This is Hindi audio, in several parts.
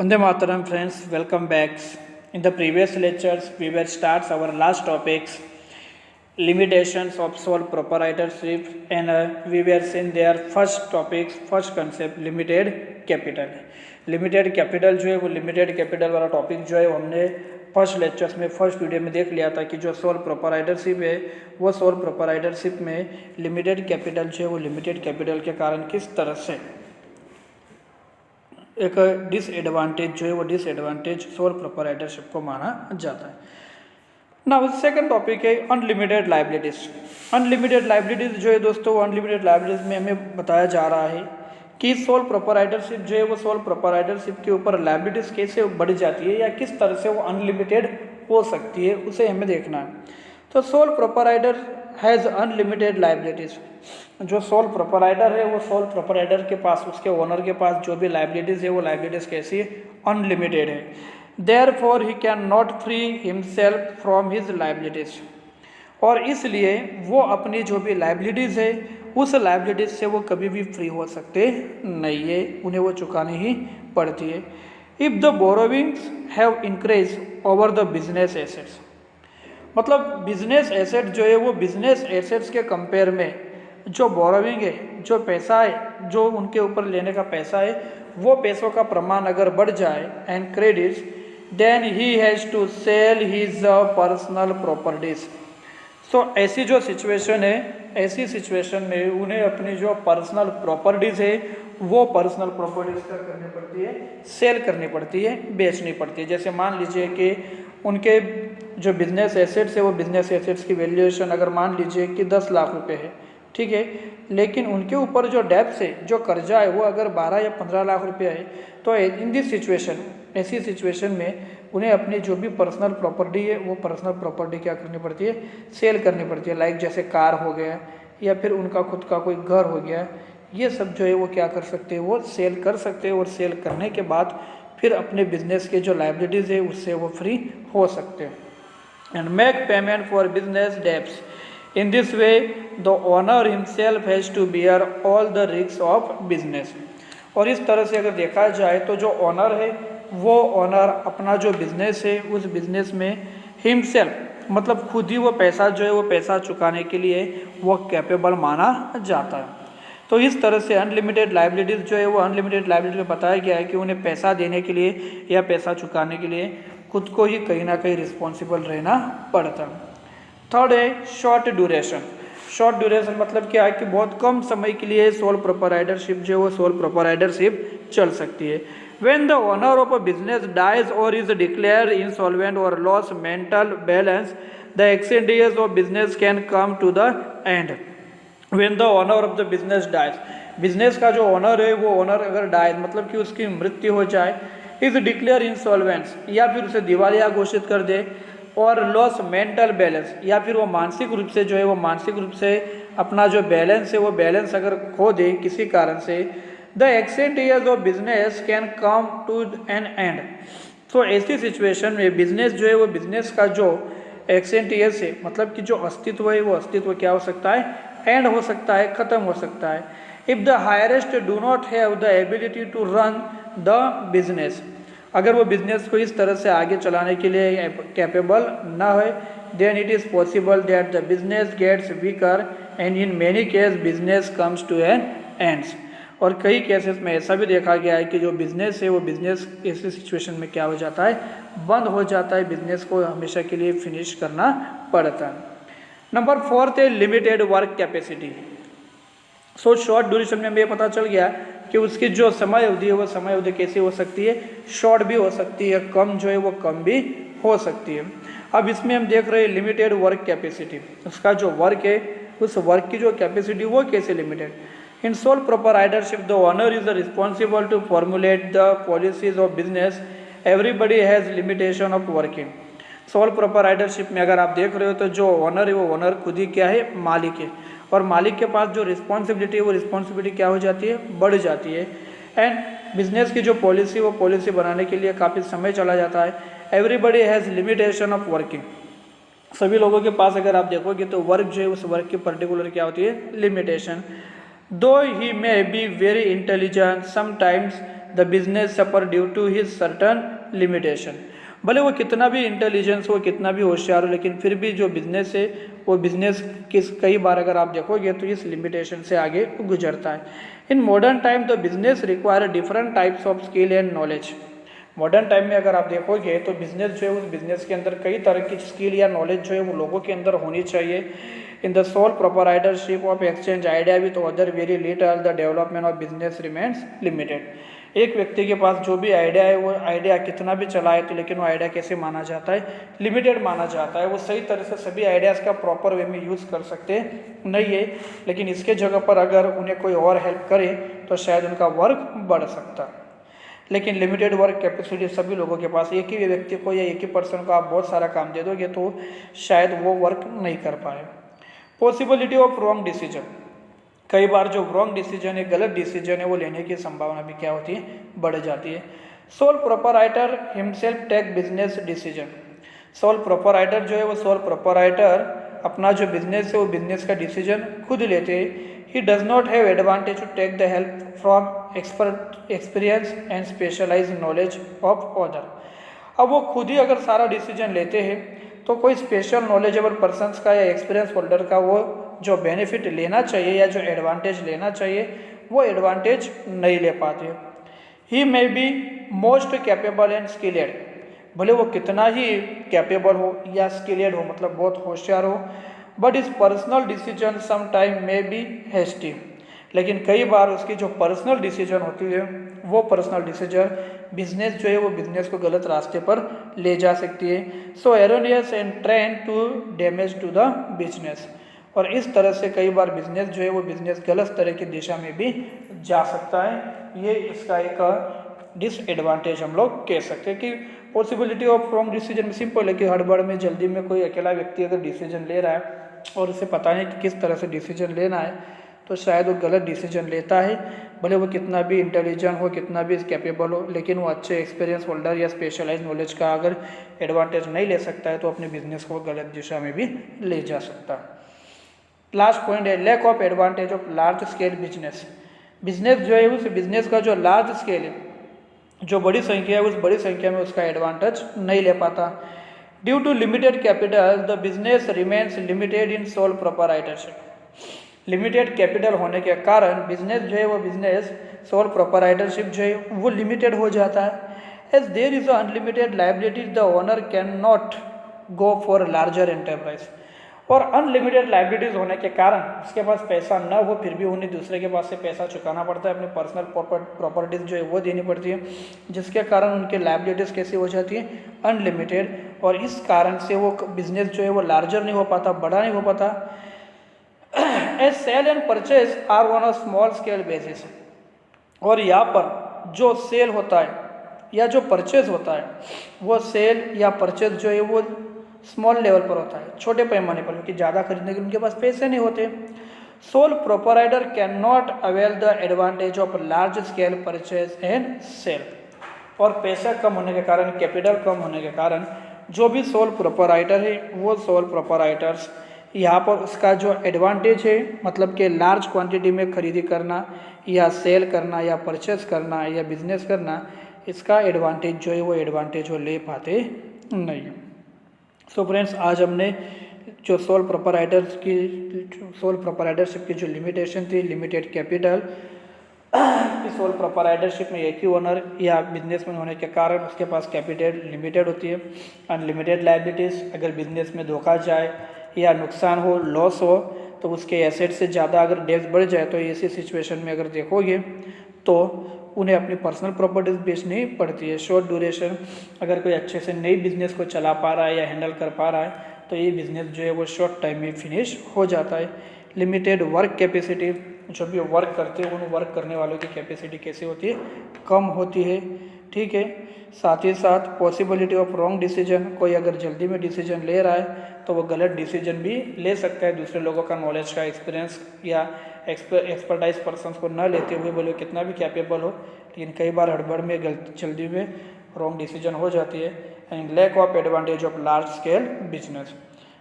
Vande Mataram friends, welcome back. In the previous lectures, we were starts our last topics, limitations of sole proprietorship, and we were seeing their first topics, first concept, limited capital. Limited capital जो है वो लिमिटेड कैपिटल वाला टॉपिक जो है वो हमने फर्स्ट लेक्चर्स में फर्स्ट वीडियो में देख लिया था कि जो सोल प्रोपराइटरशिप है वो सोल प्रोपराइटरशिप में लिमिटेड कैपिटल जो है वो लिमिटेड कैपिटल के कारण किस तरह से एक डिसएडवांटेज जो है वो डिसएडवांटेज सोल प्रोपराइटरशिप को माना जाता है। नाउ सेकंड टॉपिक है अनलिमिटेड लाइबिलिटीज। अनलिमिटेड लाइबिलिटीज जो है दोस्तों अनलिमिटेड लाइबिलिटीज में हमें बताया जा रहा है कि सोल प्रोपराइटरशिप जो है वो सोल प्रोपराइटरशिप के ऊपर लाइबिलिटीज कैसे बढ़ जाती है या किस तरह से वो अनलिमिटेड हो सकती है, उसे हमें देखना है। तो sole proprietor has unlimited liabilities. जो सोल प्रोपराइटर है वो सोल प्रोपराइटर के पास, उसके ओनर के पास जो भी लाइबिलिटीज है वो लाइबिलिटीज कैसी है, अनलिमिटेड है। Therefore he can not free himself from his liabilities, और इसलिए वो अपनी जो भी लाइबिलिटीज है उस लाइबिलिटीज से वो कभी भी फ्री हो सकते नहीं है, उन्हें वो चुकानी ही पड़ती है। If the borrowings have increase over the business assets, मतलब बिजनेस एसेट जो है वो बिजनेस एसेट्स के कंपेयर में जो बोरोविंग है, जो पैसा है, जो उनके ऊपर लेने का पैसा है, वो पैसों का प्रमाण अगर बढ़ जाए and credits, then he has to sell his personal properties. तो ऐसी जो सिचुएशन है, ऐसी सिचुएशन में उन्हें अपनी जो पर्सनल प्रॉपर्टीज़ है वो पर्सनल प्रॉपर्टीज़ क्या करनी पड़ती है, सेल करनी पड़ती है, बेचनी पड़ती है। जैसे मान लीजिए कि उनके जो बिजनेस एसेट्स है वो बिजनेस एसेट्स की वैल्यूएशन अगर मान लीजिए कि 10 लाख रुपए है, ठीक है, लेकिन उनके ऊपर जो डेब्ट है, जो कर्जा है वो अगर 12 या 15 लाख रुपये है, तो इन दिस सिचुएशन, ऐसी सिचुएशन में उन्हें अपनी जो भी पर्सनल प्रॉपर्टी है वो पर्सनल प्रॉपर्टी क्या करनी पड़ती है, सेल करनी पड़ती है। लाइक जैसे कार हो गया या फिर उनका खुद का कोई घर हो गया, ये सब जो है वो क्या कर सकते हैं, वो सेल कर सकते हैं, और सेल करने के बाद फिर अपने बिजनेस के जो लाइबिलिटीज़ है उससे वो फ्री हो सकते हैं। And make payment for business debts. In this way the owner himself has to bear all the risk of business. और इस तरह से अगर देखा जाए तो जो ओनर है वो ओनर अपना जो बिजनेस है उस बिजनेस में हिमसेल्फ मतलब खुद ही वो पैसा जो है वो पैसा चुकाने के लिए वो कैपेबल माना जाता है। तो इस तरह से अनलिमिटेड लाइबिलिटीज़ जो है वो अनलिमिटेड लाइबिलिटी में बताया गया है कि उन्हें पैसा देने के लिए या पैसा चुकाने के लिए खुद को ही कहीं ना कहीं रिस्पॉन्सिबल रहना पड़ता है। थर्ड है शॉर्ट ड्यूरेशन। शॉर्ट ड्यूरेशन मतलब क्या है कि बहुत कम समय के लिए सोल प्रोपराइटरशिप जो है वो सोल प्रोपराइटरशिप चल सकती है। When the owner of a business dies or is declared insolvent or lost mental balance, the activities of business can come to the end. When the owner of the business dies, business का जो ओनर है वो ओनर अगर डाइज मतलब कि उसकी मृत्यु हो जाए, इज डिक्लेयर इंसॉल्वेंस या फिर उसे दिवालिया घोषित कर दे, और लॉस मेंटल बैलेंस या फिर वो मानसिक रूप से जो है वो मानसिक रूप से अपना जो बैलेंस है वो बैलेंस अगर खो दे किसी कारण से, the accent years of business can come to an end. तो ऐसी सिचुएशन में बिजनेस जो है वो बिजनेस का जो एक्सेंट ईयर्स है मतलब कि जो अस्तित्व है वो अस्तित्व क्या हो सकता है, एंड हो सकता है, ख़त्म हो सकता है। If the highest do not have the ability to run the business, अगर वो बिजनेस को इस तरह से आगे चलाने के लिए कैपेबल ना हो, then it is possible that the business gets weaker and in many case business comes to an ends. और कई केसेस में ऐसा भी देखा गया है कि जो बिजनेस है वो बिजनेस ऐसी सिचुएशन में क्या हो जाता है, बंद हो जाता है, बिजनेस को हमेशा के लिए फिनिश करना पड़ता है। नंबर 4 है limited work capacity. So short duration में हमें पता चल गया कि उसकी जो समय अवधि है वो समय अवधि कैसी हो सकती है, शॉर्ट भी हो सकती है, कम जो है वो कम भी हो सकती है। अब इसमें हम देख रहे हैं लिमिटेड वर्क कैपेसिटी, उसका जो वर्क है उस वर्क की जो कैपेसिटी वो कैसे limited. In sole proprietorship, the owner is responsible to formulate the policies of business. Everybody has limitation of working. Sole proprietorship में अगर आप देख रहे हो तो जो ओनर है वो ओनर खुद ही क्या है, मालिक है, और मालिक के पास जो रिस्पॉन्सिबिलिटी है वो रिस्पॉन्सिबिलिटी क्या हो जाती है, बढ़ जाती है। एंड बिजनेस की जो पॉलिसी वो पॉलिसी बनाने के लिए काफ़ी समय चला जाता है। Everybody has limitation of working. सभी लोगों के पास अगर आप देखोगे तो वर्क जो है उस वर्क की पर्टिकुलर क्या होती है, limitation. Though he may be very intelligent, sometimes the business suffer due to his certain limitation. भले वो कितना भी इंटेलिजेंस हो, कितना भी होशियार हो, लेकिन फिर भी जो बिजनेस है वो बिजनेस कई बार अगर आप देखोगे तो इस लिमिटेशन से आगे गुजरता है। In modern time the business require different types of skill and knowledge. Modern time में अगर आप देखोगे तो बिजनेस जो है उस बिजनेस के अंदर कई तरह की स्किल या नॉलेज जो है वो लोगों के अंदर होनी चाहिए। In the sole proprietorship of exchange idea with other very little the development of business remains limited. एक व्यक्ति के पास जो भी आइडिया है वो आइडिया कितना भी चलाए तो लेकिन वो आइडिया कैसे माना जाता है, लिमिटेड माना जाता है। वो सही तरह से सभी आइडियाज़ का प्रॉपर वे में यूज़ कर सकते नहीं है, लेकिन इसके जगह पर अगर उन्हें कोई और हेल्प करे तो शायद उनका वर्क बढ़ सकता। लेकिन लिमिटेड वर्क कैपेसिटी सभी लोगों के पास, एक ही व्यक्ति को या एक ही पर्सन को आप बहुत सारा काम दे दोगे तो शायद वो वर्क नहीं कर पाए। पॉसिबिलिटी ऑफ रॉन्ग डिसीजन, कई बार जो रॉन्ग डिसीजन है, गलत डिसीजन है, वो लेने की संभावना भी क्या होती है, बढ़ जाती है। Sole proprietor himself take business decision. Sole proprietor जो है वो सोल प्रोपराइटर अपना जो बिजनेस है वो बिजनेस का डिसीजन खुद लेते हैं। He does not have advantage to take the help from experience and specialise knowledge of other. अब वो खुद ही अगर सारा डिसीजन लेते हैं तो कोई स्पेशल नॉलेजेबल पर्सनस का या एक्सपीरियंस होल्डर का वो जो बेनिफिट लेना चाहिए या जो एडवांटेज लेना चाहिए वो एडवांटेज नहीं ले पाते। He may be most capable and skilled, भले वो कितना ही कैपेबल हो या स्किलेड हो, मतलब बहुत होशियार हो, but his personal decision sometime may be hasty, लेकिन कई बार उसकी जो पर्सनल डिसीजन होती है वो पर्सनल डिसीजन बिजनेस जो है वो बिजनेस को गलत रास्ते पर ले जा सकती है। So erroneous and trend to damage to the business, और इस तरह से कई बार बिजनेस जो है वो बिजनेस गलत तरह की दिशा में भी जा सकता है। ये इसका एक डिसएडवांटेज हम लोग कह सकते हैं कि पॉसिबिलिटी ऑफ रॉन्ग डिसीजन में सिंपल है कि हड़बड़ में जल्दी में कोई अकेला व्यक्ति अगर डिसीजन ले रहा है और उसे पता नहीं कि किस तरह से डिसीजन लेना है तो शायद वो गलत डिसीजन लेता है। भले वो कितना भी इंटेलिजेंट हो, कितना भी कैपेबल हो, लेकिन वो अच्छे एक्सपीरियंस होल्डर या स्पेशलाइज नॉलेज का अगर एडवांटेज नहीं ले सकता है तो अपने बिजनेस को गलत दिशा में भी ले जा सकता है। लास्ट पॉइंट है lack of advantage of large scale business. Business जो है उस बिजनेस का जो लार्ज स्केल है, जो बड़ी संख्या है, उस बड़ी संख्या में उसका एडवांटेज नहीं ले पाता। Due to limited capital the business remains limited in sole proprietorship. Limited capital होने के कारण बिजनेस जो है वो बिजनेस सोल प्रोपराइटरशिप जो है वो लिमिटेड हो जाता है। As there is unlimited liability the owner can not go for larger enterprise. और अनलिमिटेड लाइबिलिटीज होने के कारण उसके पास पैसा न हो फिर भी उन्हें दूसरे के पास से पैसा चुकाना पड़ता है, अपने पर्सनल प्रॉपर्टीज जो है वो देनी पड़ती है, जिसके कारण उनके लाइबिलिटीज कैसी हो जाती है, अनलिमिटेड। और इस कारण से वो बिजनेस जो है वो लार्जर नहीं हो पाता, बड़ा नहीं हो पाता। As sale and purchase are on a small scale basis. और यहाँ पर जो सेल होता है या जो परचेज होता है वो सेल या परचेज जो है वो स्मॉल लेवल पर होता है, छोटे पैमाने पर, क्योंकि ज़्यादा खरीदने के उनके पास पैसे नहीं होते। Sole proprietor can not avail the advantage of large scale purchase and sale. और पैसा कम होने के कारण, कैपिटल कम होने के कारण जो भी सोल प्रोपराइटर है वो सोल प्रोपराइटर्स यहाँ पर उसका जो एडवांटेज है, मतलब कि लार्ज क्वांटिटी में खरीदी करना या सेल करना या परचेस करना या बिजनेस करना, इसका एडवांटेज जो है वो एडवांटेज वो ले पाते नहीं। सो फ्रेंड्स, आज हमने जो सोल प्रोपराइटरशिप की जो लिमिटेशन थी, लिमिटेड कैपिटल, सोल प्रोपराइटरशिप में एक ही ओनर या बिजनेसमैन होने के कारण उसके पास कैपिटल लिमिटेड होती है। अनलिमिटेड लायबिलिटीज़, अगर बिजनेस में धोखा जाए या नुकसान हो, लॉस हो, तो उसके एसेट से ज़्यादा अगर डेब्ट बढ़ जाए तो ऐसी सिचुएशन में अगर देखोगे तो उन्हें अपनी पर्सनल प्रॉपर्टीज बेचनी पड़ती है। शॉर्ट ड्यूरेशन, अगर कोई अच्छे से नई बिजनेस को चला पा रहा है या हैंडल कर पा रहा है तो ये बिजनेस जो है वो शॉर्ट टाइम में फिनिश हो जाता है। लिमिटेड वर्क कैपेसिटी, जो भी वर्क करते हैं उन वर्क करने वालों की कैपेसिटी कैसी होती है, कम होती है। ठीक है, साथ ही साथ पॉसिबिलिटी ऑफ रॉन्ग डिसीजन, कोई अगर जल्दी में डिसीजन ले रहा है तो वो गलत डिसीजन भी ले सकता है, दूसरे लोगों का नॉलेज का एक्सपीरियंस या एक्सपर्टाइज पर्सन को न लेते हुए, बोले कितना भी कैपेबल हो, लेकिन कई बार हड़बड़ में जल्दी में रॉन्ग डिसीजन हो जाती है। And lack of advantage of large scale business,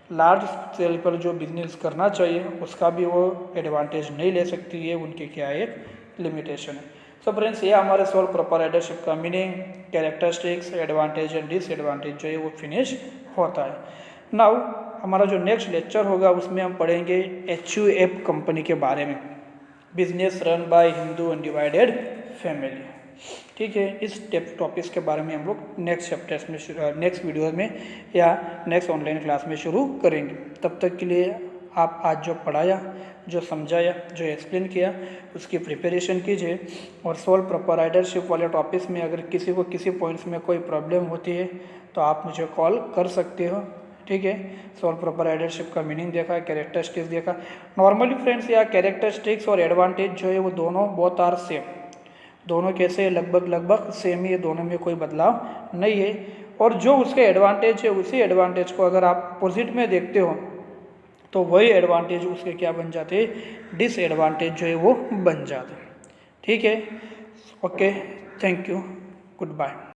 large scale पर जो बिजनेस करना चाहिए उसका भी वो एडवांटेज नहीं ले सकती है, उनकी क्या एक लिमिटेशन है। सो फ्रेंड्स ये हमारे सोल प्रोप्राइटरशिप का meaning, characteristics, advantage and disadvantage जो है वो फिनिश होता है। नाउ हमारा जो नेक्स्ट लेक्चर होगा उसमें हम पढ़ेंगे HUF कंपनी के बारे में, business run by Hindu undivided family. ठीक है, इस टॉपिक्स के बारे में हम लोग नेक्स्ट चैप्टर्स में, नेक्स्ट वीडियो में या नेक्स्ट ऑनलाइन क्लास में शुरू करेंगे। तब तक के लिए आप आज जो पढ़ाया, जो समझाया, जो एक्सप्लेन किया उसकी प्रिपरेशन कीजिए। और सोल प्रोप्राइटरशिप वाले टॉपिक्स में अगर किसी को किसी पॉइंट्स में कोई प्रॉब्लम होती है तो आप मुझे कॉल कर सकते हो। ठीक है, सोल प्रोप्राइटरशिप का मीनिंग देखा, कैरेक्टरिस्टिक्स देखा। नॉर्मली फ्रेंड्स या कैरेक्टरिस्टिक्स और एडवांटेज जो है वो दोनों बोथ आर सेम, दोनों कैसे लगभग सेम ही है, दोनों में कोई बदलाव नहीं है। और जो उसके एडवांटेज है उसी एडवांटेज को अगर आप अपोजिट में देखते हो तो वही एडवांटेज उसके क्या बन जाते हैं, डिसएडवांटेज जो है वो बन जाते हैं। ठीक है, okay, thank you, good bye.